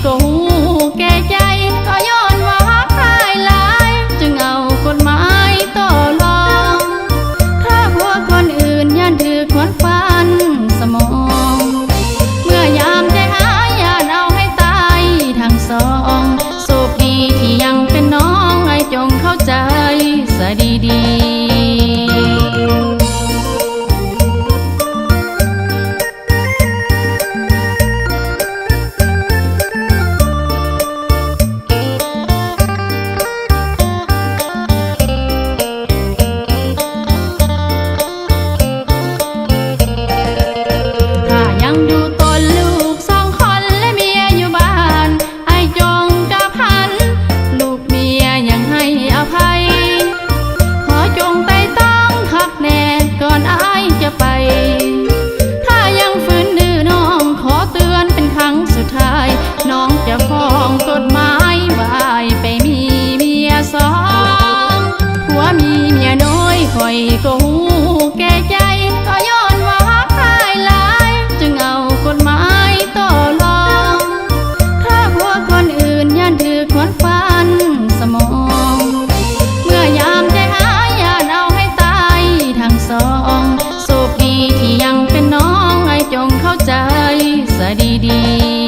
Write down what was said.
ก็หูแก่ใจก็ย้อนว่าฮักหายหลายจึงเอากฎหมายต่อรองถ้าหัวคนอื่นย่านถือขวนฟันสมองเมื่อยามใจหายย่านเอาให้ตายทั้งสองโชคดีที่ยังเป็นน้องให้จงเข้าใจซะดีๆถ้ายังฝืนดื้อน้องขอเตือนเป็นครั้งสุดท้ายน้องจะฟ้องกฎหมายว่าไปมีเมียสองผัวมีเมียน้อยคอยก็หูแก่ใจก็ย้อนว่าฮักหายหลายจึงเอากฎหมายต่อรองถ้าผัวคนอื่นย่านถือขวนฟันสมองเมื่อยามใจหายย่านเอาให้ตายทั้งสองที่ยังเป็นน้องให้จงเข้าใจซะดีๆ